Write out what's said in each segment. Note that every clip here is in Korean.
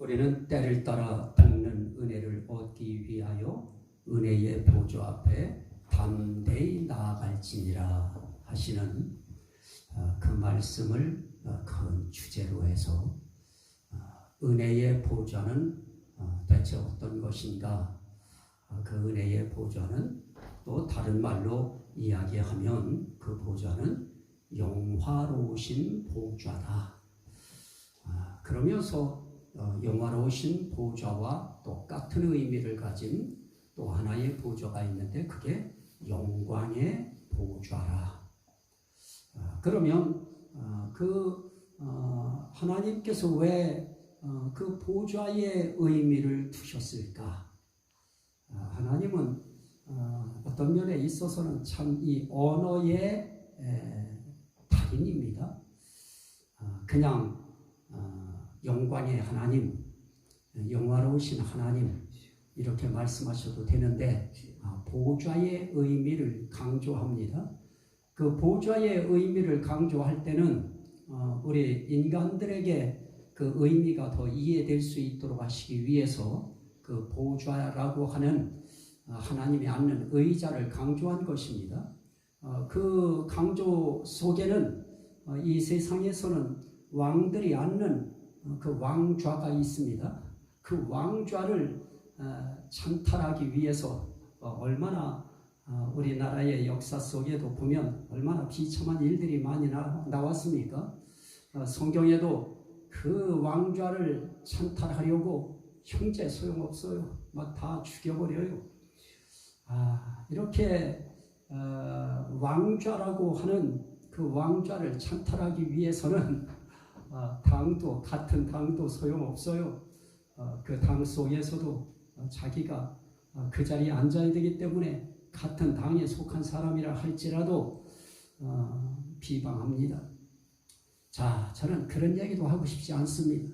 우리는 때를 따라 닦는 은혜를 얻기 위하여 은혜의 보좌 앞에 담대히 나아갈지니라 하시는 그 말씀을 큰 주제로 해서 은혜의 보좌는 대체 어떤 것인가? 그 은혜의 보좌는 또 다른 말로 이야기하면 그 보좌는 영화로우신 보좌다. 그러면서 영화로우신 보좌와 똑같은 의미를 가진 또 하나의 보좌가 있는데 그게 영광의 보좌라. 그러면 하나님께서 왜 그 보좌의 의미를 두셨을까? 하나님은 어떤 면에 있어서는 참 이 언어의 달인입니다. 그냥 영광의 하나님, 영화로우신 하나님 이렇게 말씀하셔도 되는데 보좌의 의미를 강조합니다. 그 보좌의 의미를 강조할 때는 우리 인간들에게 그 의미가 더 이해될 수 있도록 하시기 위해서 그 보좌라고 하는 하나님이 앉는 의자를 강조한 것입니다. 그 강조 속에는 이 세상에서는 왕들이 앉는 그 왕좌가 있습니다. 그 왕좌를 찬탈하기 위해서 얼마나 우리나라의 역사 속에도 보면 얼마나 비참한 일들이 많이 나왔습니까? 성경에도 그 왕좌를 찬탈하려고 형제 소용없어요. 막 다 죽여버려요. 이렇게 왕좌라고 하는 그 왕좌를 찬탈하기 위해서는 당도 같은 당도 소용없어요. 그 당 속에서도 자기가 그 자리에 앉아야 되기 때문에 같은 당에 속한 사람이라 할지라도 비방합니다. 자, 저는 그런 얘기도 하고 싶지 않습니다.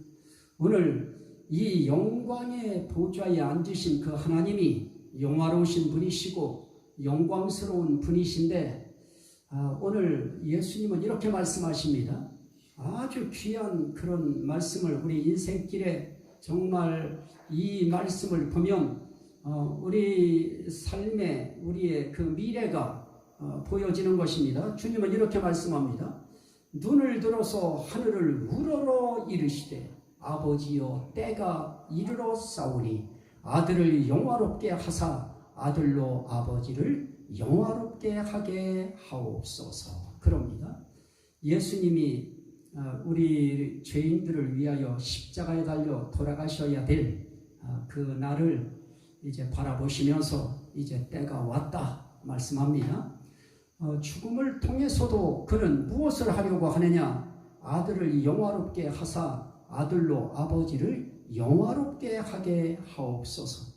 오늘 이 영광의 보좌에 앉으신 그 하나님이 영화로우신 분이시고 영광스러운 분이신데 오늘 예수님은 이렇게 말씀하십니다. 아주 귀한 그런 말씀을 우리 인생길에 정말 이 말씀을 보면 우리 삶에 우리의 그 미래가 보여지는 것입니다. 주님은 이렇게 말씀합니다. 눈을 들어서 하늘을 우러러 이르시되 아버지여 때가 이르러 싸우니 아들을 영화롭게 하사 아들로 아버지를 영화롭게 하게 하옵소서. 그럽니다. 예수님이 우리 죄인들을 위하여 십자가에 달려 돌아가셔야 될 그 날을 이제 바라보시면서 이제 때가 왔다 말씀합니다. 죽음을 통해서도 그는 무엇을 하려고 하느냐? 아들을 영화롭게 하사 아들로 아버지를 영화롭게 하게 하옵소서.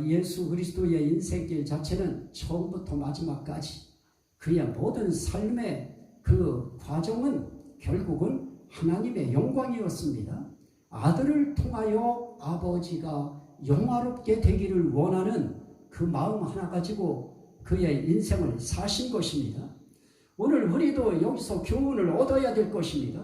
예수 그리스도의 인생길 자체는 처음부터 마지막까지 그의 모든 삶의 그 과정은 결국은 하나님의 영광이었습니다. 아들을 통하여 아버지가 영화롭게 되기를 원하는 그 마음 하나 가지고 그의 인생을 사신 것입니다. 오늘 우리도 여기서 교훈을 얻어야 될 것입니다.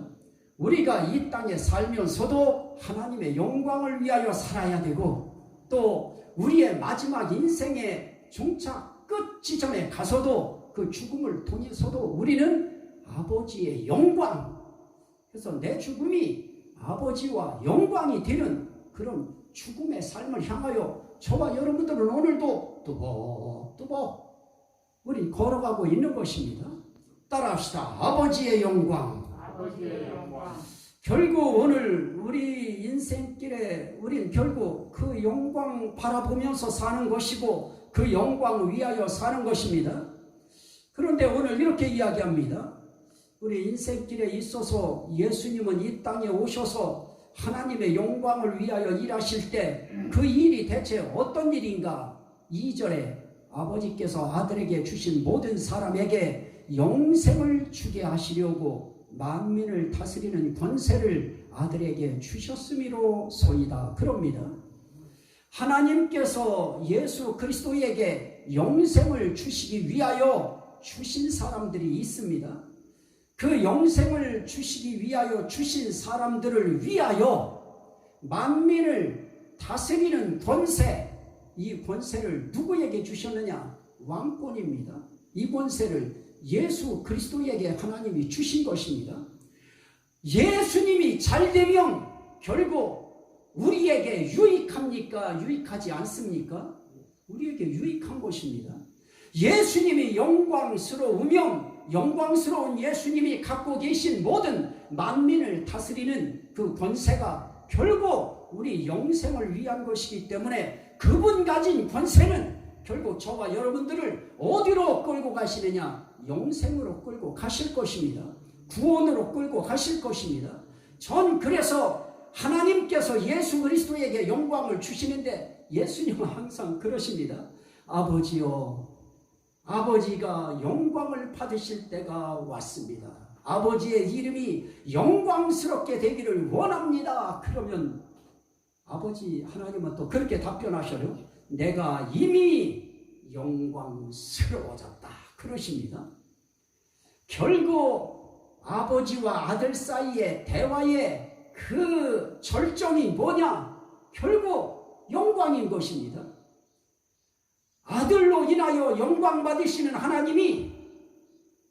우리가 이 땅에 살면서도 하나님의 영광을 위하여 살아야 되고 또 우리의 마지막 인생의 종착 끝 지점에 가서도 그 죽음을 통해서도 우리는 아버지의 영광, 그래서 내 죽음이 아버지와 영광이 되는 그런 죽음의 삶을 향하여 저와 여러분들은 오늘도 뚜벅뚜벅 우리 걸어가고 있는 것입니다. 따라합시다. 아버지의 영광. 아버지의 영광. 결국 오늘 우리 인생길에 우린 결국 그 영광 바라보면서 사는 것이고 그 영광을 위하여 사는 것입니다. 그런데 오늘 이렇게 이야기합니다. 우리 인생길에 있어서 예수님은 이 땅에 오셔서 하나님의 영광을 위하여 일하실 때 그 일이 대체 어떤 일인가? 2절에 아버지께서 아들에게 주신 모든 사람에게 영생을 주게 하시려고 만민을 다스리는 권세를 아들에게 주셨음이로소이다. 그럽니다. 하나님께서 예수 그리스도에게 영생을 주시기 위하여 주신 사람들이 있습니다. 그 영생을 주시기 위하여 주신 사람들을 위하여 만민을 다스리는 권세, 이 권세를 누구에게 주셨느냐? 왕권입니다. 이 권세를 예수 그리스도에게 하나님이 주신 것입니다. 예수님이 잘되면 결국 우리에게 유익합니까? 유익하지 않습니까? 우리에게 유익한 것입니다. 예수님이 영광스러우면 영광스러운 예수님이 갖고 계신 모든 만민을 다스리는 그 권세가 결국 우리 영생을 위한 것이기 때문에 그분 가진 권세는 결국 저와 여러분들을 어디로 끌고 가시느냐? 영생으로 끌고 가실 것입니다. 구원으로 끌고 가실 것입니다. 전 그래서 하나님께서 예수 그리스도에게 영광을 주시는데 예수님은 항상 그러십니다. 아버지요, 아버지가 영광을 받으실 때가 왔습니다. 아버지의 이름이 영광스럽게 되기를 원합니다. 그러면 아버지 하나님은 또 그렇게 답변하셔요. 내가 이미 영광스러워졌다. 그러십니다. 결국 아버지와 아들 사이의 대화의 그 절정이 뭐냐? 결국 영광인 것입니다. 아들로 인하여 영광 받으시는 하나님이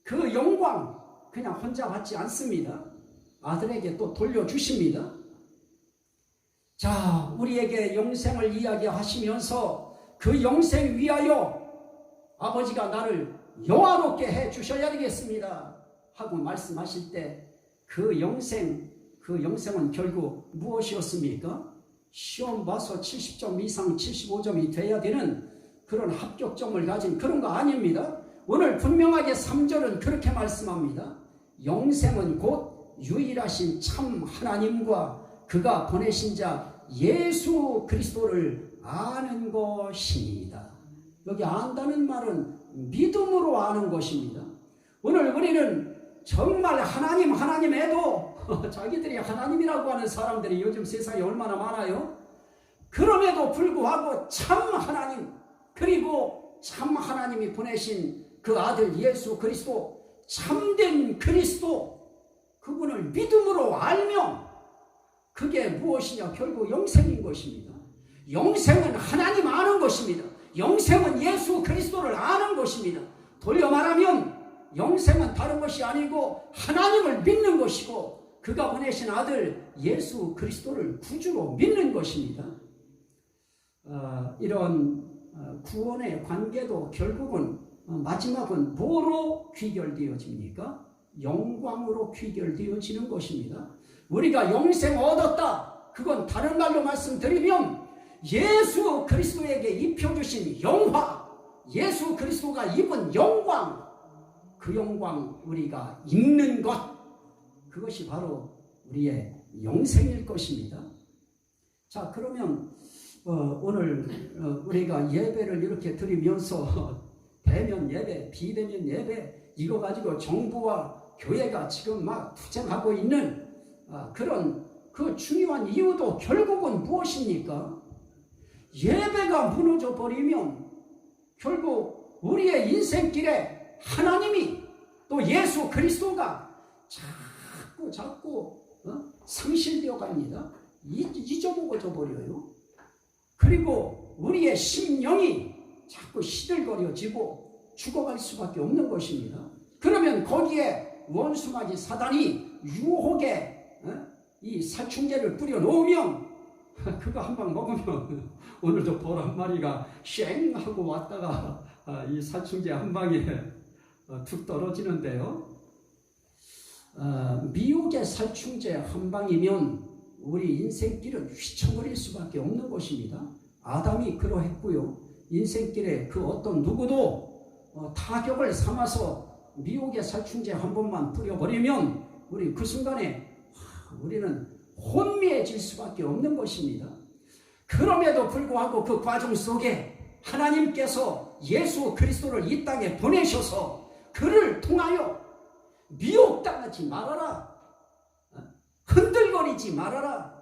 그 영광 그냥 혼자 받지 않습니다. 아들에게 또 돌려주십니다. 자, 우리에게 영생을 이야기하시면서 그 영생 위하여 아버지가 나를 영화롭게 해 주셔야 되겠습니다 하고 말씀하실 때 그 영생은 결국 무엇이었습니까? 시험 봐서 70점 이상 75점이 돼야 되는 그런 합격점을 가진 그런 거 아닙니다. 오늘 분명하게 3절은 그렇게 말씀합니다. 영생은 곧 유일하신 참 하나님과 그가 보내신 자 예수 그리스도를 아는 것입니다. 여기 안다는 말은 믿음으로 아는 것입니다. 오늘 우리는 정말 하나님 해도 자기들이 하나님이라고 하는 사람들이 요즘 세상에 얼마나 많아요. 그럼에도 불구하고 참 하나님, 그리고 참 하나님이 보내신 그 아들 예수 그리스도, 참된 그리스도, 그분을 믿음으로 알면 그게 무엇이냐? 결국 영생인 것입니다. 영생은 하나님 아는 것입니다. 영생은 예수 그리스도를 아는 것입니다. 돌려 말하면 영생은 다른 것이 아니고 하나님을 믿는 것이고 그가 보내신 아들 예수 그리스도를 구주로 믿는 것입니다. 이런 구원의 관계도 결국은 마지막은 뭐로 귀결되어집니까? 영광으로 귀결되어지는 것입니다. 우리가 영생 얻었다. 그건 다른 말로 말씀드리면 예수 그리스도에게 입혀주신 영화, 예수 그리스도가 입은 영광, 그 영광 우리가 입는 것, 그것이 바로 우리의 영생일 것입니다. 자, 그러면 오늘 우리가 예배를 이렇게 드리면서 대면 예배, 비대면 예배 이거 가지고 정부와 교회가 지금 막 투쟁하고 있는 그런 그 중요한 이유도 결국은 무엇입니까? 예배가 무너져 버리면 결국 우리의 인생길에 하나님이 또 예수 그리스도가 자꾸 상실되어 갑니다. 잊어먹어져 버려요. 그리고 우리의 심령이 자꾸 시들거려지고 죽어갈 수밖에 없는 것입니다. 그러면 거기에 원수마귀 사단이 유혹에 이 살충제를 뿌려 놓으면 그거 한 방 먹으면 오늘도 벌 한 마리가 쉥 하고 왔다가 이 살충제 한 방에 툭 떨어지는데요. 미혹의 살충제 한 방이면 우리 인생길은 휘청거릴 수밖에 없는 것입니다. 아담이 그러했고요. 인생길에 그 어떤 누구도 타격을 삼아서 미혹의 살충제 한 번만 뿌려버리면 우리 그 순간에 우리는 혼미해질 수밖에 없는 것입니다. 그럼에도 불구하고 그 과정 속에 하나님께서 예수 그리스도를 이 땅에 보내셔서 그를 통하여 미혹당하지 말아라. 흔들거리지 말아라.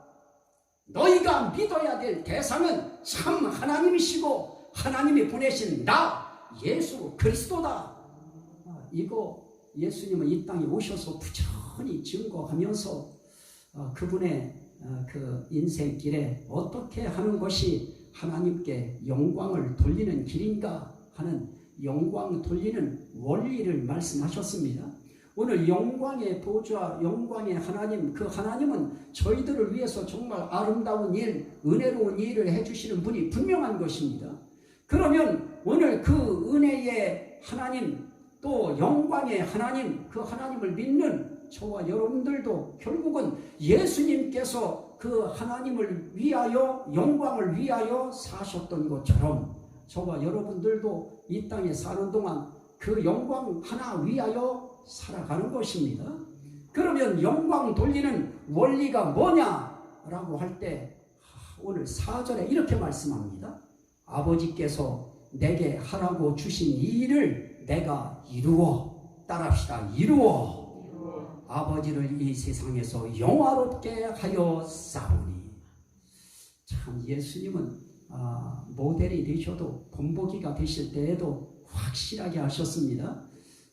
너희가 믿어야 될 대상은 참 하나님이시고 하나님이 보내신 나 예수 그리스도다. 이거 예수님은 이 땅에 오셔서 부지런히 증거하면서 그분의 그 인생길에 어떻게 하는 것이 하나님께 영광을 돌리는 길인가 하는 영광 돌리는 원리를 말씀하셨습니다. 오늘 영광의 보좌, 영광의 하나님, 그 하나님은 저희들을 위해서 정말 아름다운 일, 은혜로운 일을 해주시는 분이 분명한 것입니다. 그러면 오늘 그 은혜의 하나님, 또 영광의 하나님, 그 하나님을 믿는 저와 여러분들도 결국은 예수님께서 그 하나님을 위하여, 영광을 위하여 사셨던 것처럼 저와 여러분들도 이 땅에 사는 동안 그 영광 하나 위하여 살아가는 것입니다. 그러면 영광 돌리는 원리가 뭐냐라고 할 때 오늘 4절에 이렇게 말씀합니다. 아버지께서 내게 하라고 주신 이 일을 내가 이루어, 따라합시다. 이루어 아버지를 이 세상에서 영화롭게 하여 싸우니. 참 예수님은 모델이 되셔도 본보기가 되실 때에도 확실하게 하셨습니다.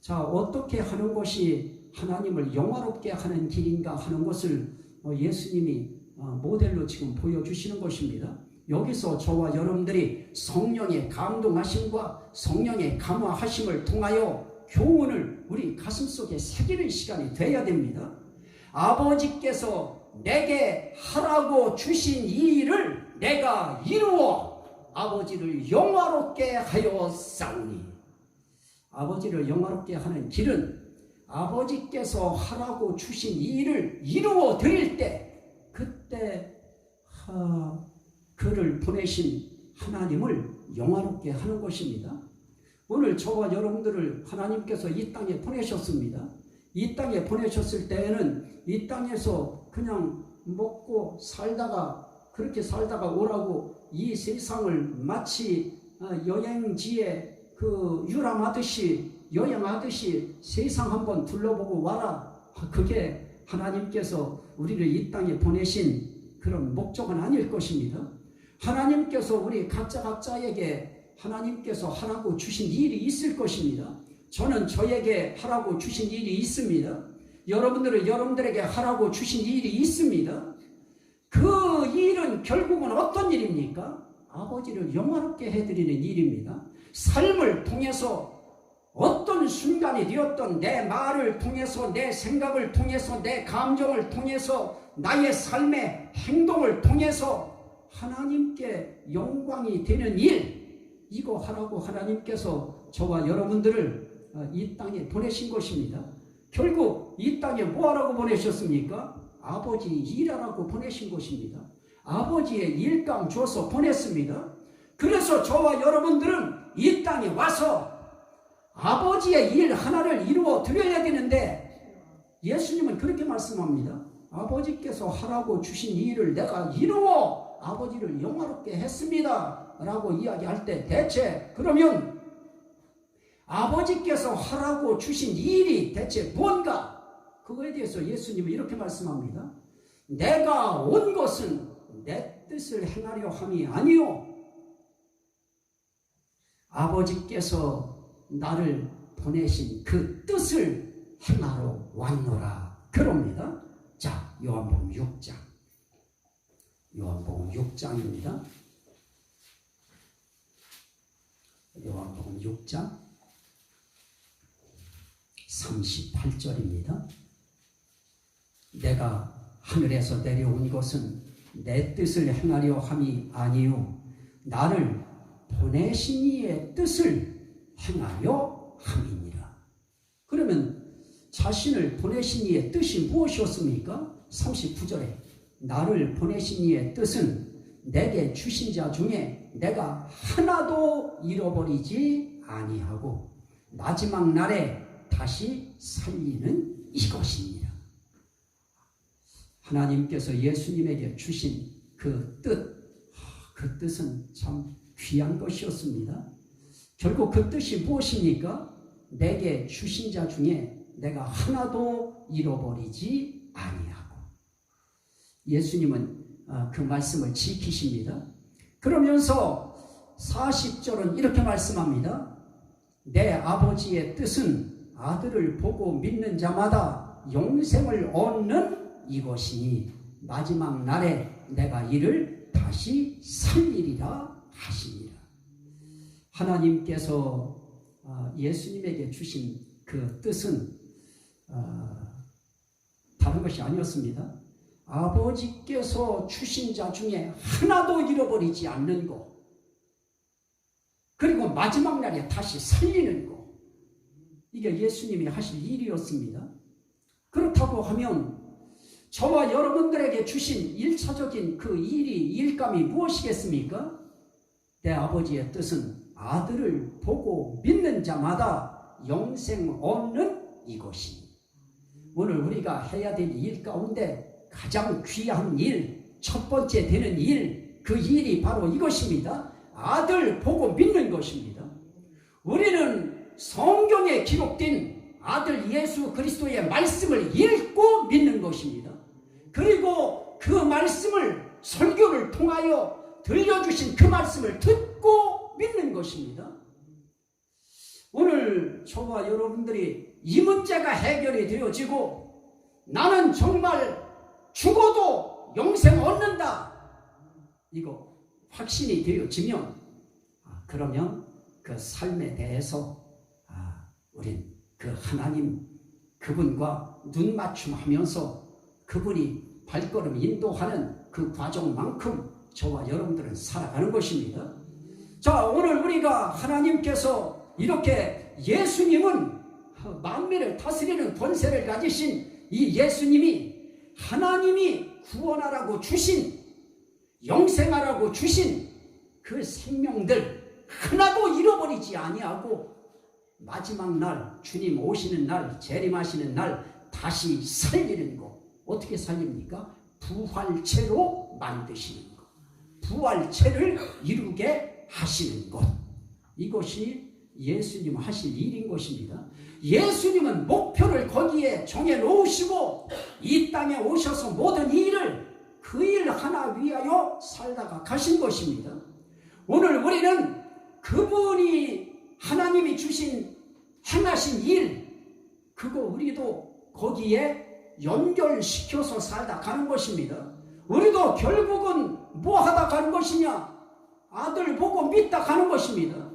자, 어떻게 하는 것이 하나님을 영화롭게 하는 길인가 하는 것을 예수님이 모델로 지금 보여주시는 것입니다. 여기서 저와 여러분들이 성령의 감동하심과 성령의 감화하심을 통하여 교훈을 우리 가슴속에 새기는 시간이 되어야 됩니다. 아버지께서 내게 하라고 주신 이 일을 내가 이루어 아버지를 영화롭게 하여 싸우니. 아버지를 영화롭게 하는 길은 아버지께서 하라고 주신 이 일을 이루어 드릴 때, 그때 그를 보내신 하나님을 영화롭게 하는 것입니다. 오늘 저와 여러분들을 하나님께서 이 땅에 보내셨습니다. 이 땅에 보내셨을 때에는 이 땅에서 그냥 먹고 살다가, 그렇게 살다가 오라고 이 세상을 마치 여행지에 유람하듯이, 여행하듯이 세상 한번 둘러보고 와라. 그게 하나님께서 우리를 이 땅에 보내신 그런 목적은 아닐 것입니다. 하나님께서 우리 각자에게 하나님께서 하라고 주신 일이 있을 것입니다. 저는 저에게 하라고 주신 일이 있습니다. 여러분들은 여러분들에게 하라고 주신 일이 있습니다. 그 일은 결국은 어떤 일입니까? 아버지를 영화롭게 해드리는 일입니다. 삶을 통해서 어떤 순간이 되었던 내 말을 통해서, 내 생각을 통해서, 내 감정을 통해서, 나의 삶의 행동을 통해서 하나님께 영광이 되는 일, 이거 하라고 하나님께서 저와 여러분들을 이 땅에 보내신 것입니다. 결국 이 땅에 뭐 하라고 보내셨습니까? 아버지 일하라고 보내신 것입니다. 아버지의 일감 줘서 보냈습니다. 그래서 저와 여러분들은 이 땅에 와서 아버지의 일 하나를 이루어 드려야 되는데, 예수님은 그렇게 말씀합니다. 아버지께서 하라고 주신 이 일을 내가 이루어 아버지를 영화롭게 했습니다 라고 이야기할 때, 대체 그러면 아버지께서 하라고 주신 이 일이 대체 뭔가? 그거에 대해서 예수님은 이렇게 말씀합니다. 내가 온 것은 내 뜻을 행하려 함이 아니요, 아버지께서 나를 보내신 그 뜻을 행하러 왔노라, 그럽니다. 자, 요한복음 6장. 요한복음 6장입니다. 요한복음 6장 38절입니다. 내가 하늘에서 내려온 것은 내 뜻을 행하려 함이 아니요, 나를 보내신 이의 뜻을 행하려 함이니라. 그러면 자신을 보내신 이의 뜻이 무엇이었습니까? 39절에 나를 보내신 이의 뜻은 내게 주신 자 중에 내가 하나도 잃어버리지 아니하고 마지막 날에 다시 살리는 이것입니다. 하나님께서 예수님에게 주신 그 뜻은 참 귀한 것이었습니다. 결국 그 뜻이 무엇입니까? 내게 주신 자 중에 내가 하나도 잃어버리지 아니하고. 예수님은 그 말씀을 지키십니다. 그러면서 40절은 이렇게 말씀합니다. 내 아버지의 뜻은 아들을 보고 믿는 자마다 영생을 얻는 이것이니 마지막 날에 내가 이를 다시 살리리라 하시니라. 하나님께서 예수님에게 주신 그 뜻은 다른 것이 아니었습니다. 아버지께서 주신 자 중에 하나도 잃어버리지 않는 것, 그리고 마지막 날에 다시 살리는 것, 이게 예수님이 하실 일이었습니다. 그렇다고 하면 저와 여러분들에게 주신 1차적인 그 일감이 무엇이겠습니까? 내 아버지의 뜻은 아들을 보고 믿는 자마다 영생 얻는 이것이니. 오늘 우리가 해야 될 일 가운데 가장 귀한 일, 첫 번째 되는 일, 그 일이 바로 이것입니다. 아들 보고 믿는 것입니다. 우리는 성경에 기록된 아들 예수 그리스도의 말씀을 읽고 믿는 것입니다. 그리고 그 말씀을 설교를 통하여 들려주신 그 말씀을 듣고 믿는 것입니다. 오늘 저와 여러분들이 이 문제가 해결이 되어지고 나는 정말 죽어도 영생 얻는다, 이거 확신이 되어지면 그러면 그 삶에 대해서 우린 그 하나님 그분과 눈맞춤하면서 그분이 발걸음 인도하는 그 과정만큼 저와 여러분들은 살아가는 것입니다. 자, 오늘 우리가 하나님께서 이렇게 예수님은 만민을 다스리는 권세를 가지신 이 예수님이 하나님이 구원하라고 주신, 영생하라고 주신 그 생명들 하나도 잃어버리지 아니하고 마지막 날, 주님 오시는 날, 재림하시는 날 다시 살리는 것. 어떻게 살립니까? 부활체로 만드시는 것, 부활체를 이루게 하시는 것, 이것이 예수님 하실 일인 것입니다. 예수님은 목표를 거기에 정해놓으시고 이 땅에 오셔서 모든 일을 그 일 하나 위하여 살다가 가신 것입니다. 오늘 우리는 그분이 하나님이 주신 행하신 일, 그거 우리도 거기에 연결시켜서 살다 가는 것입니다. 우리도 결국은 뭐 하다 가는 것이냐? 아들 보고 믿다 가는 것입니다.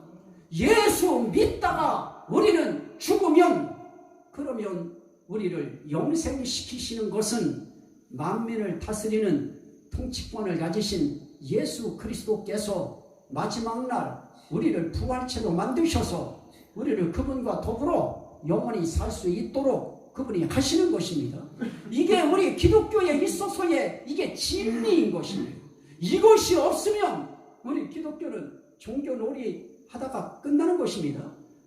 예수 믿다가 우리는 죽으면, 그러면 우리를 영생시키시는 것은 만민을 다스리는 통치권을 가지신 예수 그리스도께서 마지막 날 우리를 부활체로 만드셔서 우리를 그분과 더불어 영원히 살 수 있도록 그분이 하시는 것입니다. 이게 우리 기독교에 있어서의 이게 진리인 것입니다. 이것이 없으면 우리 기독교는 종교놀이 하다가 끝나는 것입니다.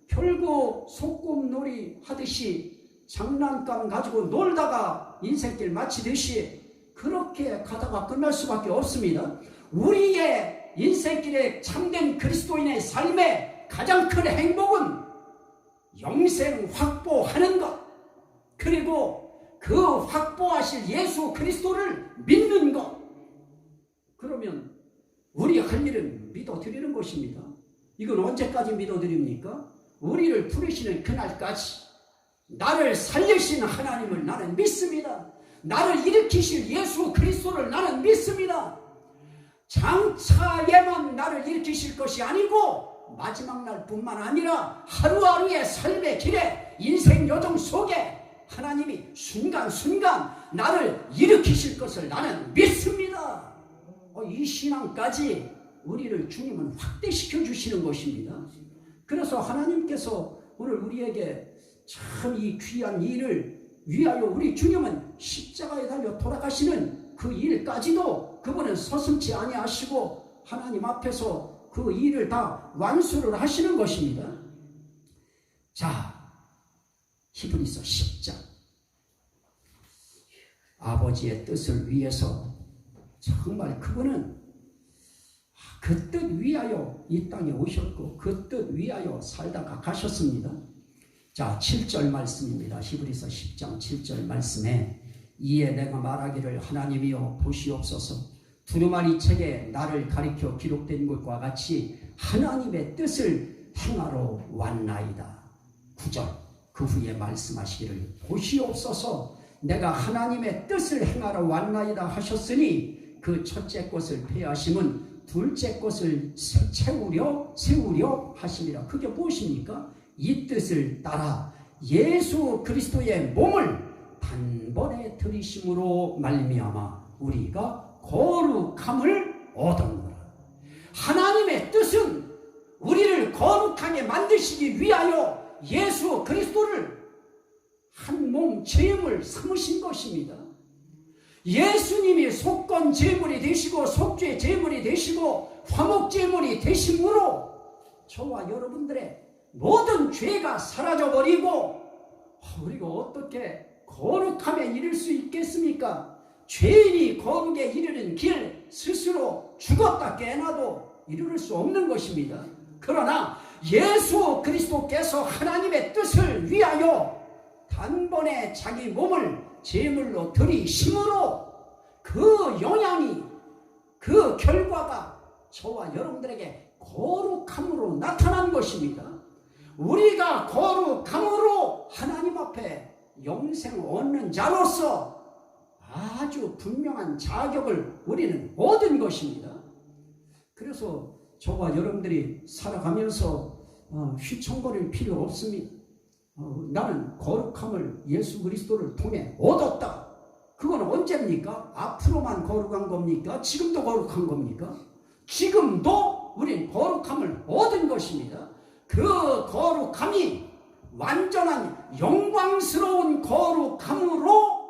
결국 소꿉놀이 하듯이 장난감 가지고 놀다가 인생길 마치듯이 그렇게 가다가 끝날 수밖에 없습니다. 우리의 인생길에 참된 그리스도인의 삶의 가장 큰 행복은 영생 확보하는 것, 그리고 그 확보하실 예수 그리스도를 믿는 것. 그러면 우리 할 일은 믿어드리는 것입니다. 이건 언제까지 믿어드립니까? 우리를 부르시는 그날까지. 나를 살리신 하나님을 나는 믿습니다. 나를 일으키실 예수 그리스도를 나는 믿습니다. 장차에만 나를 일으키실 것이 아니고 마지막 날뿐만 아니라 하루하루의 삶의 길에 인생 여정 속에 하나님이 순간순간 나를 일으키실 것을 나는 믿습니다. 이 신앙까지 우리를 주님은 확대시켜 주시는 것입니다. 그래서 하나님께서 오늘 우리에게 참 이 귀한 일을 위하여 우리 주님은 십자가에 달려 돌아가시는 그 일까지도 그분은 서슴지 아니하시고 하나님 앞에서 그 일을 다 완수를 하시는 것입니다. 자, 히브리서 10장. 아버지의 뜻을 위해서 정말 그분은 그 뜻 위하여 이 땅에 오셨고 그 뜻 위하여 살다가 가셨습니다. 자, 7절 말씀입니다. 히브리서 10장 7절 말씀에 이에 내가 말하기를 하나님이여 보시옵소서 두루마리 책에 나를 가리켜 기록된 것과 같이 하나님의 뜻을 행하러 왔나이다. 9절 그 후에 말씀하시기를 보시옵소서 내가 하나님의 뜻을 행하러 왔나이다 하셨으니 그 첫째 것을 폐하심은 둘째 것을 세우려 하심이라. 그게 무엇입니까? 이 뜻을 따라 예수 그리스도의 몸을 단번에 들이심으로 말미암아 우리가 거룩함을 얻었노라. 하나님의 뜻은 우리를 거룩하게 만드시기 위하여 예수 그리스도를 한 몸 제물 삼으신 것입니다. 예수님이 속건 제물이 되시고 속죄 제물이 되시고 화목 제물이 되심으로 저와 여러분들의 모든 죄가 사라져버리고 우리가 어떻게 거룩함에 이를 수 있겠습니까? 죄인이 거룩에 이르는 길 스스로 죽었다 깨어나도 이룰 수 없는 것입니다. 그러나 예수 그리스도께서 하나님의 뜻을 위하여 단번에 자기 몸을 제물로 들이심으로 그 영향이, 그 결과가 저와 여러분들에게 거룩함으로 나타난 것입니다. 우리가 거룩함으로 하나님 앞에 영생을 얻는 자로서 아주 분명한 자격을 우리는 얻은 것입니다. 그래서 저와 여러분들이 살아가면서 휘청거릴 필요 없습니다. 나는 거룩함을 예수 그리스도를 통해 얻었다. 그건 언제입니까? 앞으로만 거룩한 겁니까? 지금도 거룩한 겁니까? 지금도 우린 거룩함을 얻은 것입니다. 그 거룩함이 완전한 영광스러운 거룩함으로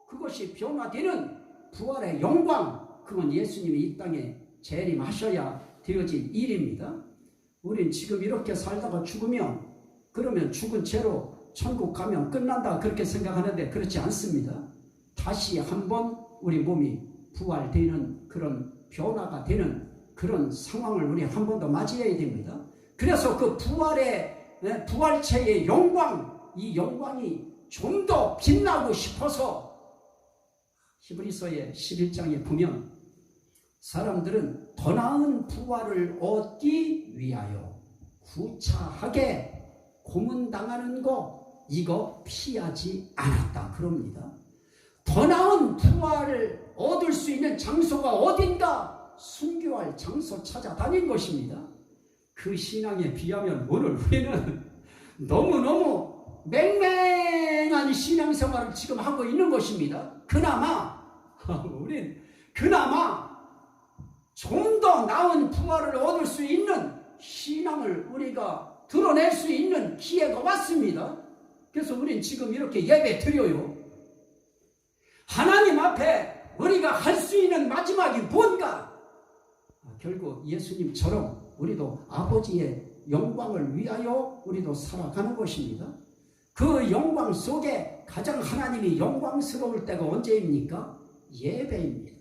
그것이 변화되는 부활의 영광, 그건 예수님이 이 땅에 재림하셔야 되어진 일입니다. 우린 지금 이렇게 살다가 죽으면, 그러면 죽은 채로 천국 가면 끝난다 그렇게 생각하는데 그렇지 않습니다. 다시 한번 우리 몸이 부활되는 그런 변화가 되는 그런 상황을 우리 한 번 더 맞이해야 됩니다. 그래서 그 부활체의 영광, 이 영광이 좀 더 빛나고 싶어서 히브리서의 11장에 보면 사람들은 더 나은 부활을 얻기 위하여 구차하게 고문당하는 거 이거 피하지 않았다 그럽니다. 더 나은 부활을 얻을 수 있는 장소가 어딘가 순교할 장소 찾아다닌 것입니다. 그 신앙에 비하면 오늘 우리는 너무너무 맹맹한 신앙생활을 지금 하고 있는 것입니다. 우린 그나마 좀 더 나은 부활을 얻을 수 있는 신앙을 우리가 드러낼 수 있는 기회가 왔습니다. 그래서 우린 지금 이렇게 예배 드려요. 하나님 앞에 우리가 할 수 있는 마지막이 뭔가? 결국 예수님처럼 우리도 아버지의 영광을 위하여 우리도 살아가는 것입니다. 그 영광 속에 가장 하나님이 영광스러울 때가 언제입니까? 예배입니다.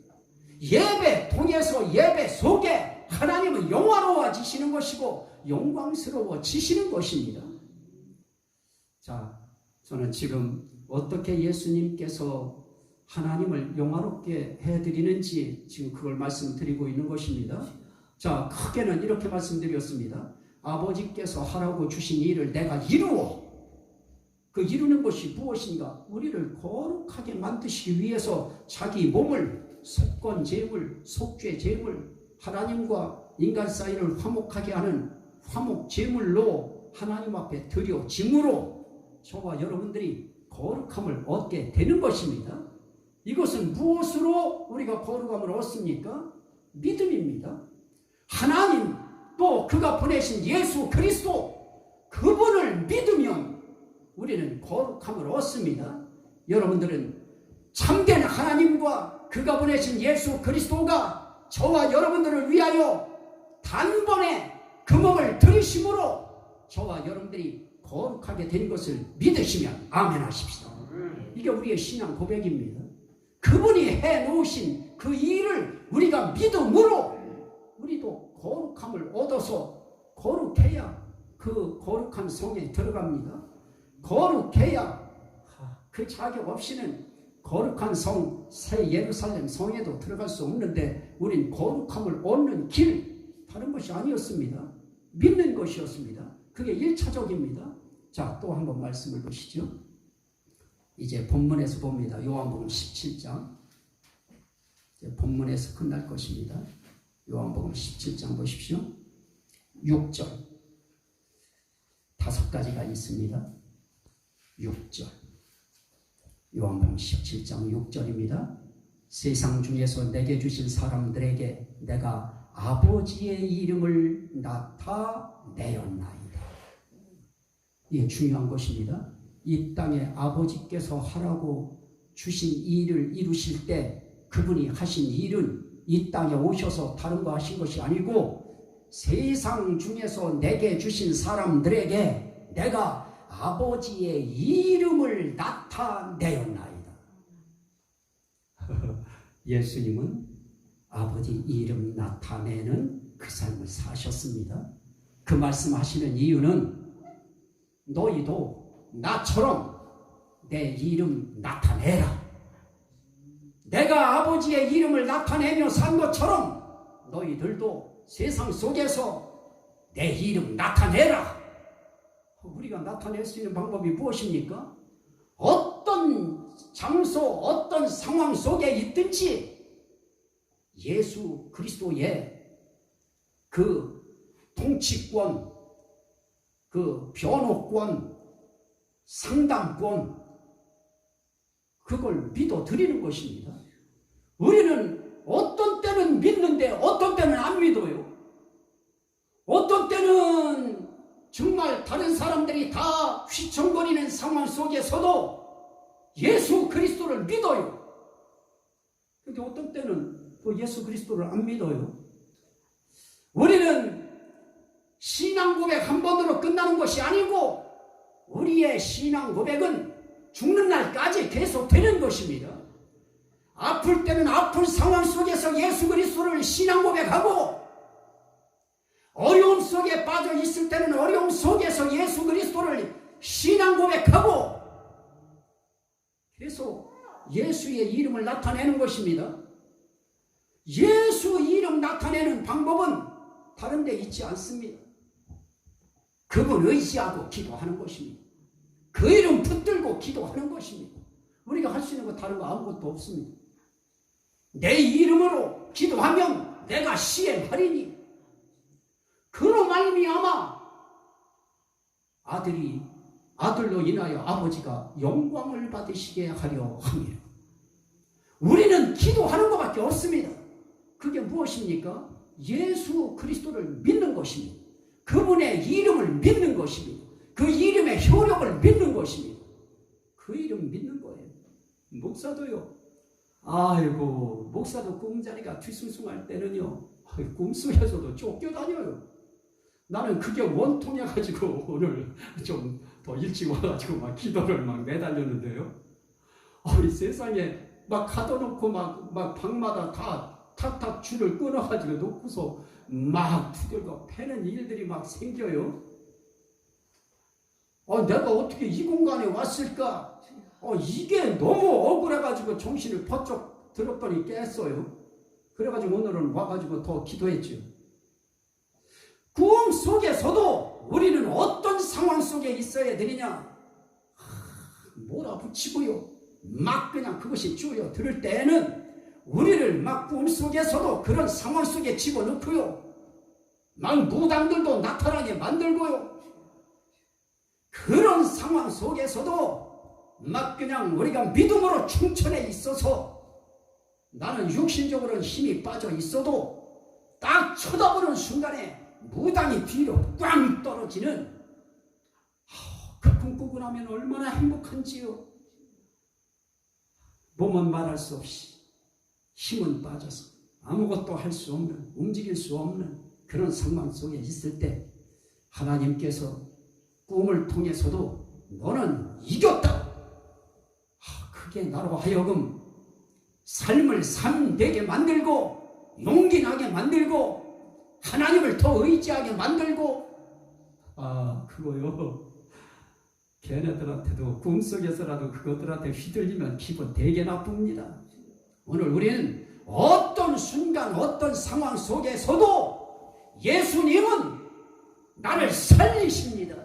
예배 통해서 예배 속에 하나님은 영화로워지시는 것이고 영광스러워지시는 것입니다. 자, 저는 지금 어떻게 예수님께서 하나님을 영화롭게 해드리는지 지금 그걸 말씀드리고 있는 것입니다. 자, 크게는 이렇게 말씀드렸습니다. 아버지께서 하라고 주신 일을 내가 이루어. 그 이루는 것이 무엇인가? 우리를 거룩하게 만드시기 위해서 자기 몸을 속건 제물, 속죄 제물, 하나님과 인간 사이를 화목하게 하는 화목 제물로 하나님 앞에 드려짐으로 저와 여러분들이 거룩함을 얻게 되는 것입니다. 이것은 무엇으로 우리가 거룩함을 얻습니까? 믿음입니다. 하나님 또 그가 보내신 예수 그리스도 그분을 믿으면 우리는 거룩함을 얻습니다. 여러분들은 참된 하나님과 그가 보내신 예수 그리스도가 저와 여러분들을 위하여 단번에 그 몸을 들이심으로 저와 여러분들이 거룩하게 된 것을 믿으시면 아멘 하십시다. 이게 우리의 신앙 고백입니다. 그분이 해놓으신 그 일을 우리가 믿음으로 우리도 거룩함을 얻어서 거룩해야 그 거룩한 성에 들어갑니다. 거룩해야 그 자격 없이는 거룩한 성, 새 예루살렘 성에도 들어갈 수 없는데 우린 거룩함을 얻는 길 다른 것이 아니었습니다. 믿는 것이었습니다. 그게 1차적입니다. 자, 또 한번 말씀을 보시죠. 이제 본문에서 봅니다. 요한복음 17장. 이제 본문에서 끝날 것입니다. 요한복음 17장 보십시오. 6절. 5가지가 있습니다. 6절. 요한복음 17장 6절입니다. 세상 중에서 내게 주신 사람들에게 내가 아버지의 이름을 나타내었나이다. 이게 중요한 것입니다. 이 땅에 아버지께서 하라고 주신 일을 이루실 때 그분이 하신 일은 이 땅에 오셔서 다른 거 하신 것이 아니고 세상 중에서 내게 주신 사람들에게 내가 아버지의 이름을 나타내었나이다. 예수님은 아버지 이름 나타내는 그 삶을 사셨습니다. 그 말씀하시는 이유는 너희도 나처럼 내 이름 나타내라. 내가 아버지의 이름을 나타내며 산 것처럼 너희들도 세상 속에서 내 이름 나타내라. 우리가 나타낼 수 있는 방법이 무엇입니까? 어떤 장소, 어떤 상황 속에 있든지 예수 그리스도의 그 통치권, 그 변호권, 상담권, 그걸 믿어드리는 것입니다. 우리는 어떤 때는 믿는데 어떤 때는 안 믿어요. 어떤 때는 정말 다른 사람들이 다 휘청거리는 상황 속에서도 예수 그리스도를 믿어요. 근데 어떤 때는 또 예수 그리스도를 안 믿어요. 우리는 신앙 고백 한 번으로 끝나는 것이 아니고 우리의 신앙 고백은 죽는 날까지 계속 되는 것입니다. 아플 때는 아픈 상황 속에서 예수 그리스도를 신앙 고백하고 어려움 속에 빠져 있을 때는 어려움 속에서 예수 그리스도를 신앙 고백하고 계속 예수의 이름을 나타내는 것입니다. 예수 이름 나타내는 방법은 다른 데 있지 않습니다. 그분 의지하고 기도하는 것입니다. 그 이름 붙들고 기도하는 것입니다. 우리가 할 수 있는 거 다른 거 아무것도 없습니다. 내 이름으로 기도하면 내가 시행하리니 그로 말미암아 아들로 인하여 아버지가 영광을 받으시게 하려 함이라. 우리는 기도하는 것밖에 없습니다. 그게 무엇입니까? 예수 그리스도를 믿는 것입니다. 그분의 이름을 믿는 것입니다. 그 이름의 효력을 믿는 것입니다. 그 이름 믿는 거예요. 목사도요. 아이고, 목사도 꿈자리가 뒤숭숭할 때는요, 꿈속에서도 쫓겨다녀요. 나는 그게 원통해가지고 오늘 좀 더 일찍 와가지고 막 기도를 막 매달렸는데요. 이 세상에 막 가둬놓고 막 방마다 다 탁탁 줄을 끊어가지고 놓고서 막 두들겨 패는 일들이 막 생겨요. 내가 어떻게 이 공간에 왔을까? 이게 너무 억울해가지고 정신을 번쩍 들었더니 깼어요. 그래가지고 오늘은 와가지고 더 기도했죠. 꿈 속에서도 우리는 어떤 상황 속에 있어야 되느냐? 몰아붙이고요. 막 그냥 그것이 주여 들을 때에는 우리를 막 꿈속에서도 그런 상황 속에 집어넣고요. 막 무당들도 나타나게 만들고요. 그런 상황 속에서도 막 그냥 우리가 믿음으로 충천해 있어서 나는 육신적으로는 힘이 빠져 있어도 딱 쳐다보는 순간에 무당이 뒤로 꽝 떨어지는 그 꿈 꾸고 나면 얼마나 행복한지요. 몸은 말할 수 없이 힘은 빠져서 아무것도 할 수 없는, 움직일 수 없는 그런 상황 속에 있을 때 하나님께서 꿈을 통해서도 너는 이겼다. 그게 나로 하여금 삶을 삶되게 만들고 용기 나게 만들고 하나님을 더 의지하게 만들고 그거요. 걔네들한테도 꿈속에서라도 그것들한테 휘둘리면 기분 되게 나쁩니다. 오늘 우리는 어떤 순간 어떤 상황 속에서도 예수님은 나를 살리십니다.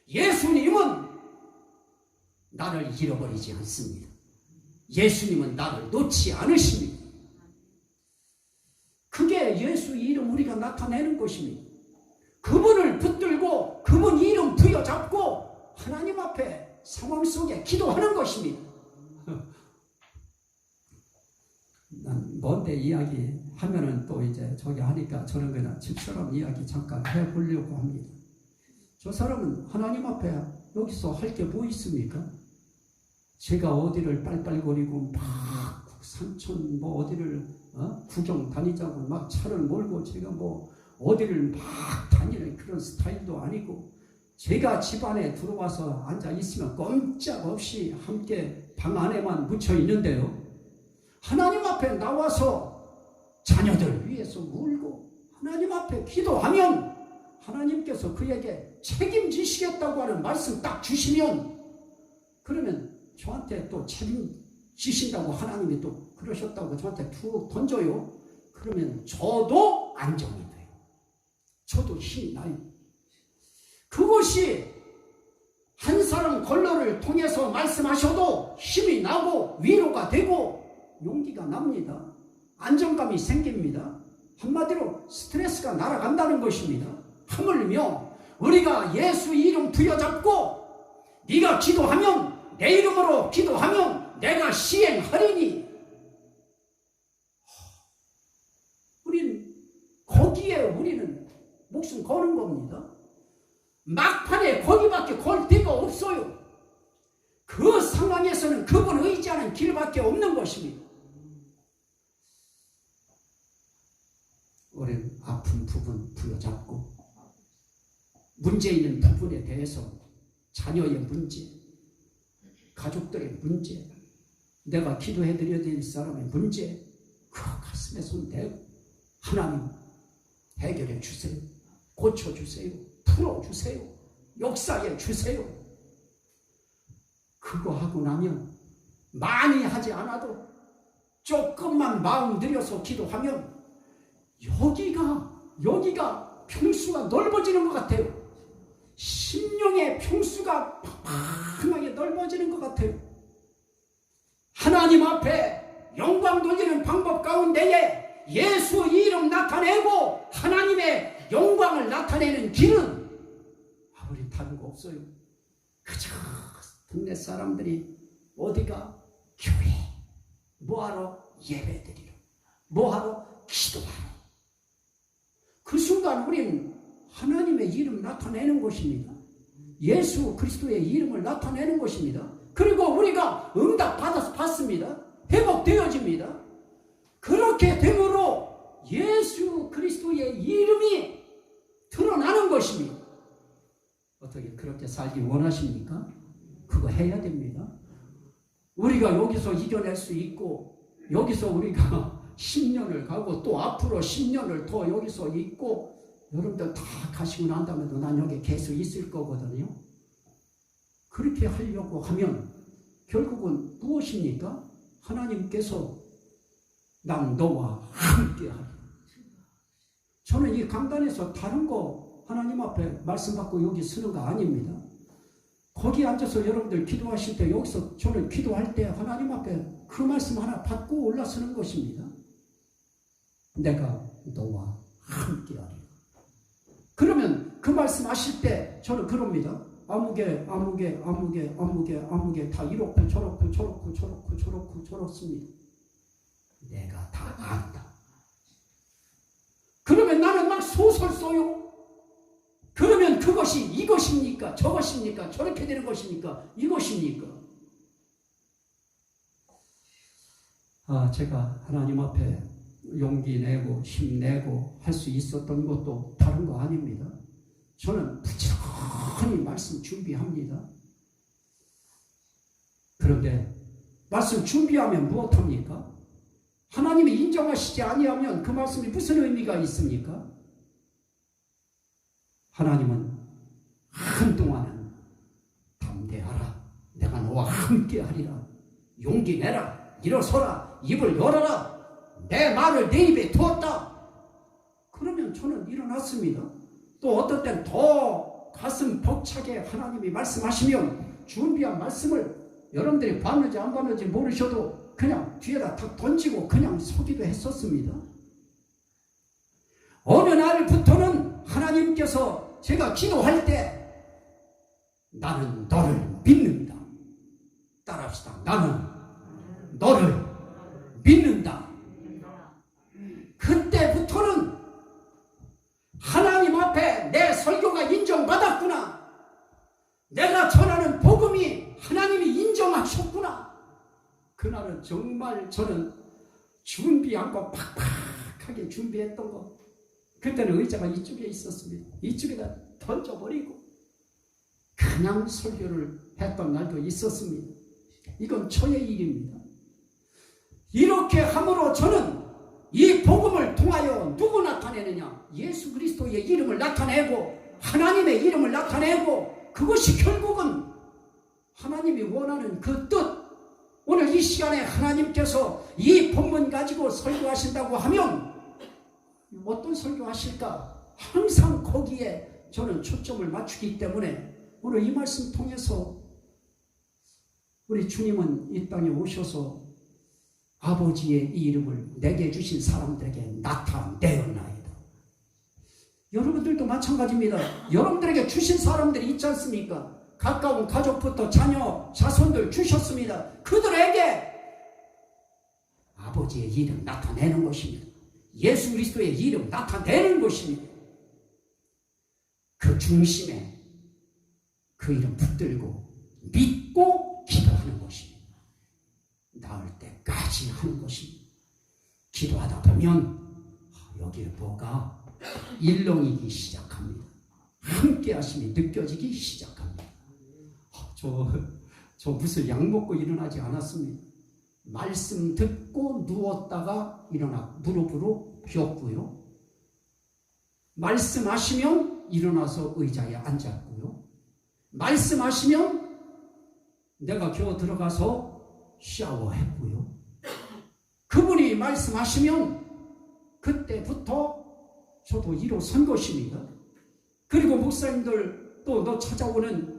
예수님은 나를 잃어버리지 않습니다. 예수님은 나를 놓지 않으십니다. 그게 예수 이름 우리가 나타내는 것입니다. 그분을 붙들고 그분 이름 부여잡고 하나님 앞에 상황 속에 기도하는 것입니다. 난 뭔데 이야기 하면은 또 이제 저기 하니까 저는 그냥 집사람 이야기 잠깐 해보려고 합니다. 저 사람은 하나님 앞에 여기서 할 게 뭐 있습니까? 제가 어디를 빨빨거리고 막 산천 뭐 어디를 구경 다니자고 막 차를 몰고 제가 뭐 어디를 막 다니는 그런 스타일도 아니고 제가 집안에 들어와서 앉아 있으면 꼼짝없이 함께 방 안에만 묻혀 있는데요. 하나님 앞에 나와서 자녀들 위해서 울고 하나님 앞에 기도하면 하나님께서 그에게 책임지시겠다고 하는 말씀 딱 주시면 그러면 저한테 또 책임지신다고 하나님이 또 그러셨다고 저한테 툭 던져요. 그러면 저도 안정이 돼요. 저도 힘이 나요. 그것이 한 사람 걸러를 통해서 말씀하셔도 힘이 나고 위로가 되고 용기가 납니다. 안정감이 생깁니다. 한마디로 스트레스가 날아간다는 것입니다. 하물며 우리가 예수 이름 부여잡고 네가 기도하면 내 이름으로 기도하면 내가 시행하리니 거기에 우리는 목숨 거는 겁니다. 막판에 거기밖에 걸 데가 없어요. 그 상황에서는 그분 의지하는 길밖에 없는 것입니다. 우리는 아픈 부분 부여잡고 문제 있는 부분에 대해서 자녀의 문제, 가족들의 문제, 내가 기도해드려야 될 사람의 문제 그 가슴에 손 대고 하나님 해결해 주세요. 고쳐주세요. 풀어주세요. 역사해 주세요. 그거 하고 나면 많이 하지 않아도 조금만 마음 들여서 기도하면 여기가 평수가 넓어지는 것 같아요. 심령의 평수가 팍팍하게 넓어지는 것 같아요. 하나님 앞에 영광 돌리는 방법 가운데에 예수 이름 나타내고 하나님의 영광을 나타내는 길은 아무리 다른 거 없어요. 그저 동네 사람들이 어디가 교회 뭐하러 예배드리러 뭐하러 기도하러 그 순간 우린 하나님의 이름 나타내는 것입니다. 예수 그리스도의 이름을 나타내는 것입니다. 그리고 우리가 응답 받습니다. 회복되어집니다. 그렇게 됨으로 예수 그리스도의 이름이 드러나는 것입니다. 어떻게 그렇게 살기 원하십니까? 그거 해야 됩니다. 우리가 여기서 이겨낼 수 있고 여기서 우리가 10년을 가고 또 앞으로 10년을 더 여기서 있고 여러분들 다 가시고 난 다음에도 난 여기 계속 있을 거거든요. 그렇게 하려고 하면 결국은 무엇입니까? 하나님께서 난 너와 함께하리. 저는 이 강단에서 다른 거 하나님 앞에 말씀 받고 여기 쓰는 거 아닙니다. 거기 앉아서 여러분들 기도하실 때 여기서 저는 기도할 때 하나님 앞에 그 말씀 하나 받고 올라서는 것입니다. 내가 너와 함께하리. 그러면 그 말씀 하실 때 저는 그럽니다. 아무개 다 이렇고 저렇습니다. 내가 다 안다. 그러면 나는 막 소설 써요. 그러면 그것이 이것입니까? 저것입니까? 저렇게 되는 것입니까? 이것입니까? 제가 하나님 앞에 용기 내고 힘내고 할 수 있었던 것도 다른 거 아닙니다. 저는 부지런히 말씀 준비합니다. 그런데 말씀 준비하면 무엇합니까? 하나님이 인정하시지 아니하면 그 말씀이 무슨 의미가 있습니까? 하나님은 한동안은 담대하라. 내가 너와 함께하리라. 용기 내라. 일어서라. 입을 열어라. 내 말을 내 입에 두었다. 그러면 저는 일어났습니다. 또 어떤 때는 더 가슴 벅차게 하나님이 말씀하시면 준비한 말씀을 여러분들이 봤는지 안 봤는지 모르셔도 그냥 뒤에다 탁 던지고 그냥 서기도 했었습니다. 어느 날부터는 하나님께서 제가 기도할 때 나는 너를 믿는다. 따라합시다. 나는 너를 믿는다. 그때부터는 하나님 앞에 내 설교가 인정받았구나. 내가 전하는 복음이 하나님이 인정하셨구나. 그날은 정말 저는 준비한 거 팍팍하게 준비했던 거. 그때는 의자가 이쪽에 있었습니다. 이쪽에다 던져버리고 그냥 설교를 했던 날도 있었습니다. 이건 저의 일입니다. 이렇게 함으로 저는 이 복음을 통하여 누구 나타내느냐? 예수 그리스도의 이름을 나타내고 하나님의 이름을 나타내고 그것이 결국은 하나님이 원하는 그 뜻. 오늘 이 시간에 하나님께서 이 본문 가지고 설교하신다고 하면 어떤 설교하실까? 항상 거기에 저는 초점을 맞추기 때문에 오늘 이 말씀 통해서 우리 주님은 이 땅에 오셔서 아버지의 이 이름을 내게 주신 사람들에게 나타내었나이다. 여러분들도 마찬가지입니다. 여러분들에게 주신 사람들이 있지 않습니까? 가까운 가족부터 자녀, 자손들 주셨습니다. 그들에게 아버지의 이름 나타내는 것입니다. 예수 그리스도의 이름 나타내는 것입니다. 그 중심에 그 이름 붙들고 믿고 기도하는 것입니다. 나을 때까지 하는 것입니다. 기도하다 보면 여기 뭐가 일렁이기 시작합니다. 함께 하심이 느껴지기 시작합니다. 저 무슨 약 먹고 일어나지 않았습니다. 말씀 듣고 누웠다가 일어나 무릎으로 폈고요. 말씀하시면 일어나서 의자에 앉았고요. 말씀하시면 내가 겨우 들어가서 샤워했고요. 그분이 말씀하시면 그때부터 저도 일어선 것입니다. 그리고 목사님들 또 너 찾아오는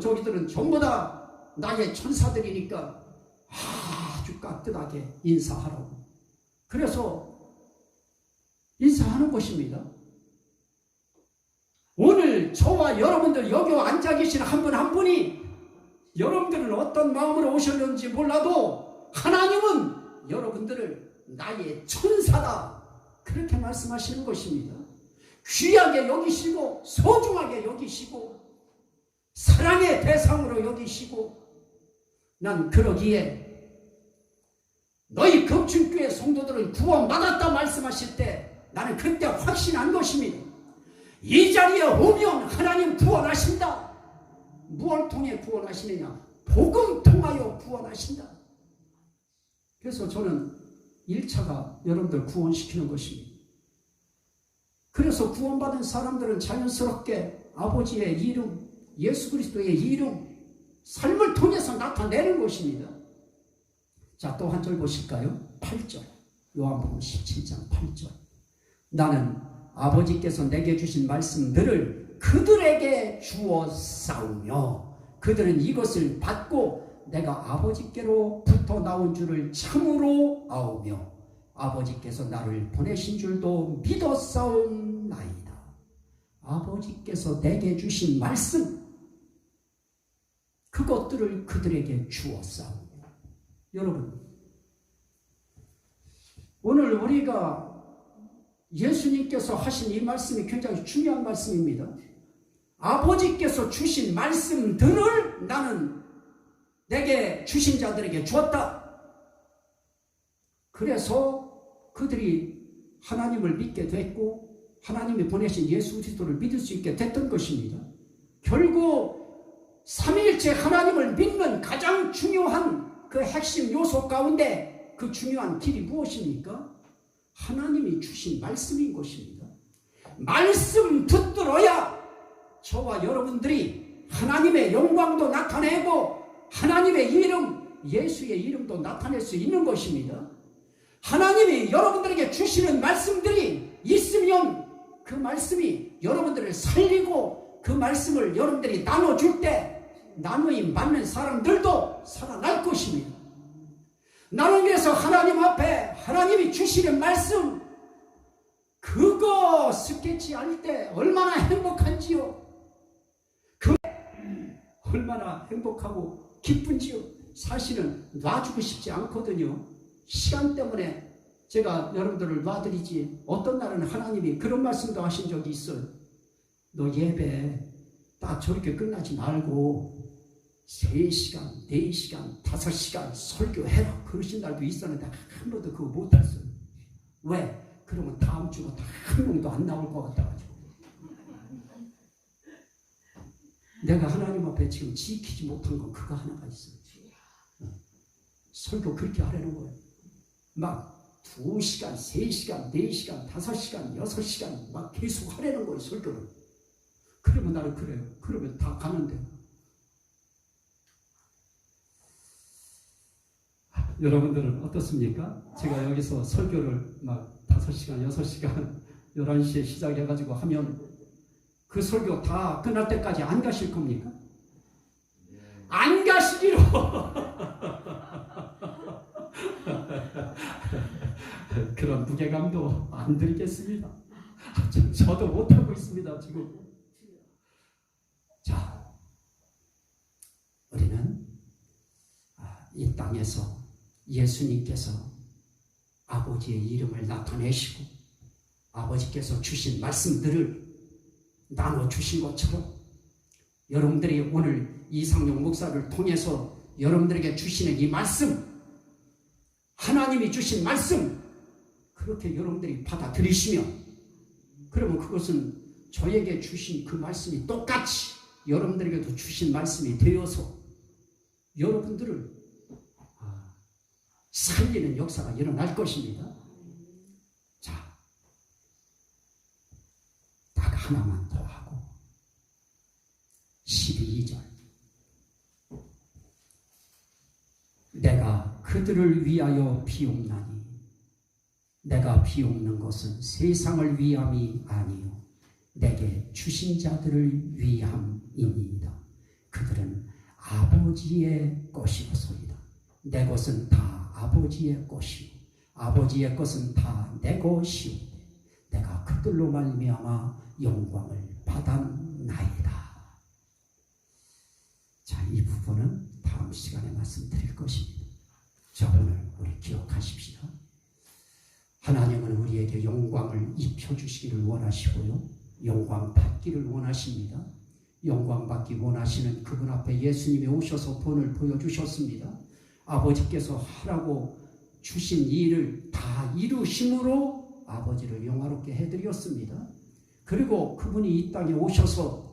저기들은 전부 다 나의 천사들이니까 아주 깍듯하게 인사하라고. 그래서 인사하는 것입니다. 오늘 저와 여러분들 여기 앉아 계신 한 분 한 분이 여러분들은 어떤 마음으로 오셨는지 몰라도 하나님은 여러분들을 나의 천사다 그렇게 말씀하시는 것입니다. 귀하게 여기시고 소중하게 여기시고 사랑의 대상으로 여기시고 난 그러기에 너희 급중교회 성도들은 구원받았다 말씀하실 때 나는 그때 확신한 것입니다. 이 자리에 오면 하나님 구원하신다. 무엇을 통해 구원하시느냐? 복음 통하여 구원하신다. 그래서 저는 1차가 여러분들 구원시키는 것입니다. 그래서 구원받은 사람들은 자연스럽게 아버지의 이름, 예수 그리스도의 이름, 삶을 통해서 나타내는 것입니다. 자, 또 한 절 보실까요? 8절. 요한복음 17장 8절. 나는 아버지께서 내게 주신 말씀들을 그들에게 주어 싸우며 그들은 이것을 받고 내가 아버지께로부터 나온 줄을 참으로 아오며 아버지께서 나를 보내신 줄도 믿어 싸움나이다. 아버지께서 내게 주신 말씀 그것들을 그들에게 주어 싸우며. 여러분, 오늘 우리가 예수님께서 하신 이 말씀이 굉장히 중요한 말씀입니다. 아버지께서 주신 말씀들을 나는 내게 주신 자들에게 주었다. 그래서 그들이 하나님을 믿게 됐고 하나님이 보내신 예수 그리스도를 믿을 수 있게 됐던 것입니다. 결국 삼위일체 하나님을 믿는 가장 중요한 그 핵심 요소 가운데 그 중요한 길이 무엇입니까? 하나님이 주신 말씀인 것입니다. 말씀 붙들어야 저와 여러분들이 하나님의 영광도 나타내고 하나님의 이름, 예수의 이름도 나타낼 수 있는 것입니다. 하나님이 여러분들에게 주시는 말씀들이 있으면 그 말씀이 여러분들을 살리고 그 말씀을 여러분들이 나눠줄 때 나눔이 맞는 사람들도 살아날 것입니다. 나눔에서 하나님 앞에 하나님이 주시는 말씀, 그거 스케치 할 때 얼마나 행복한지요. 얼마나 행복하고 기쁜지요. 사실은 놔주고 싶지 않거든요. 시간 때문에 제가 여러분들을 놔드리지, 어떤 날은 하나님이 그런 말씀도 하신 적이 있어요. 너 예배 딱 저렇게 끝나지 말고 3시간, 4시간, 5시간 설교해라, 그러신 날도 있었는데 한 번도 그거 못했어요. 왜? 그러면 다음 주로 한 명도 안 나올 것 같아가지고. 내가 하나님 앞에 지금 지키지 못한 건 그거 하나가 있어요. 설교 그렇게 하라는 거예요. 막 2시간, 3시간, 4시간, 5시간, 6시간 막 계속 하라는 거예요, 설교를. 그러면 나는 그래요. 그러면 다 가는데. 여러분들은 어떻습니까? 제가 여기서 설교를 막 5시간, 6시간, 11시에 시작해가지고 하면 그 설교 다 끝날 때까지 안 가실 겁니까? 안 가시기로! 그런 무게감도 안 드리겠습니다. 저도 못하고 있습니다, 지금. 자, 우리는 이 땅에서 예수님께서 아버지의 이름을 나타내시고 아버지께서 주신 말씀들을 나눠주신 것처럼 여러분들이 오늘 이상용 목사를 통해서 여러분들에게 주시는 이 말씀, 하나님이 주신 말씀, 그렇게 여러분들이 받아들이시면, 그러면 그것은 저에게 주신 그 말씀이 똑같이 여러분들에게도 주신 말씀이 되어서 여러분들을 살리는 역사가 일어날 것입니다. 자, 딱 하나만 더 하고 12절, 내가 그들을 위하여 비옵나니 내가 비옵는 것은 세상을 위함이 아니요 내게 주신 자들을 위함이니이다. 그들은 아버지의 것이었소이다. 내 것은 다 아버지의 것이요 아버지의 것은 다 내 것이요 내가 그들로 말미암아 영광을 받았나이다. 자, 이 부분은 다음 시간에 말씀드릴 것입니다. 자, 오늘 우리 기억하십시다. 하나님은 우리에게 영광을 입혀주시기를 원하시고요, 영광 받기를 원하십니다. 영광 받기 원하시는 그분 앞에 예수님이 오셔서 본을 보여주셨습니다. 아버지께서 하라고 주신 일을 다 이루심으로 아버지를 영화롭게 해드렸습니다. 그리고 그분이 이 땅에 오셔서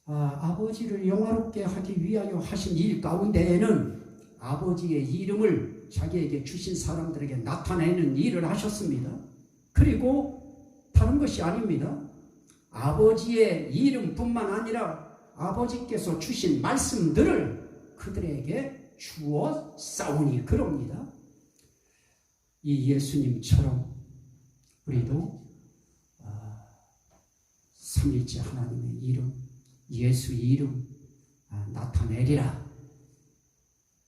아버지를 영화롭게 하기 위하여 하신 일 가운데에는 아버지의 이름을 자기에게 주신 사람들에게 나타내는 일을 하셨습니다. 그리고 다른 것이 아닙니다. 아버지의 이름뿐만 아니라 아버지께서 주신 말씀들을 그들에게 주어 싸우니 그럽니다. 이 예수님처럼 우리도 삼위일체 하나님의 이름, 예수 이름 나타내리라.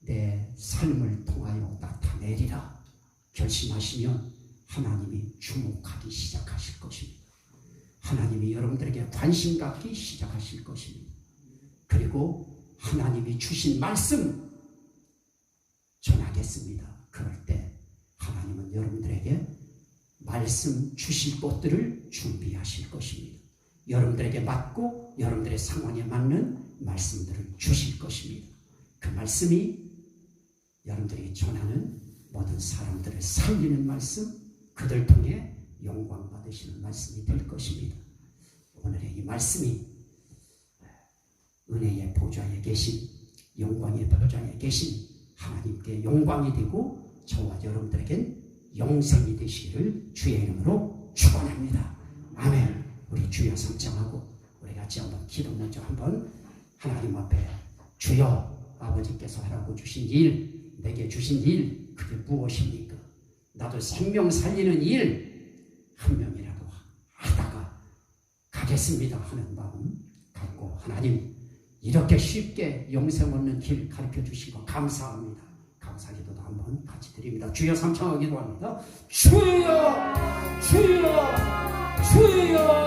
내 삶을 통하여 나타내리라 결심하시면 하나님이 주목하기 시작하실 것입니다. 하나님이 여러분들에게 관심 갖기 시작하실 것입니다. 그리고 하나님이 주신 말씀 전하겠습니다. 그럴 때 하나님은 여러분들에게 말씀 주실 것들을 준비하실 것입니다. 여러분들에게 맞고 여러분들의 상황에 맞는 말씀들을 주실 것입니다. 그 말씀이 여러분들이 전하는 모든 사람들을 살리는 말씀, 그들 통해 영광 받으시는 말씀이 될 것입니다. 오늘의 이 말씀이 은혜의 보좌에 계신, 영광의 보좌에 계신 하나님께 영광이 되고 저와 여러분들에겐 영생이 되시기를 주의 이름으로 축원합니다. 아멘. 우리 주여 성장하고 우리 같이 한번 기도 먼저 한번 하나님 앞에, 주여, 아버지께서 하라고 주신 일, 내게 주신 일, 그게 무엇입니까? 나도 생명 살리는 일 한 명이라도 하다가 가겠습니다 하는 마음 갖고 하나님, 이렇게 쉽게 영생 얻는 길 가르쳐 주신 거 감사합니다. 감사기도도 한번 같이 드립니다. 주여 삼창하기도 합니다. 주여 주여 주여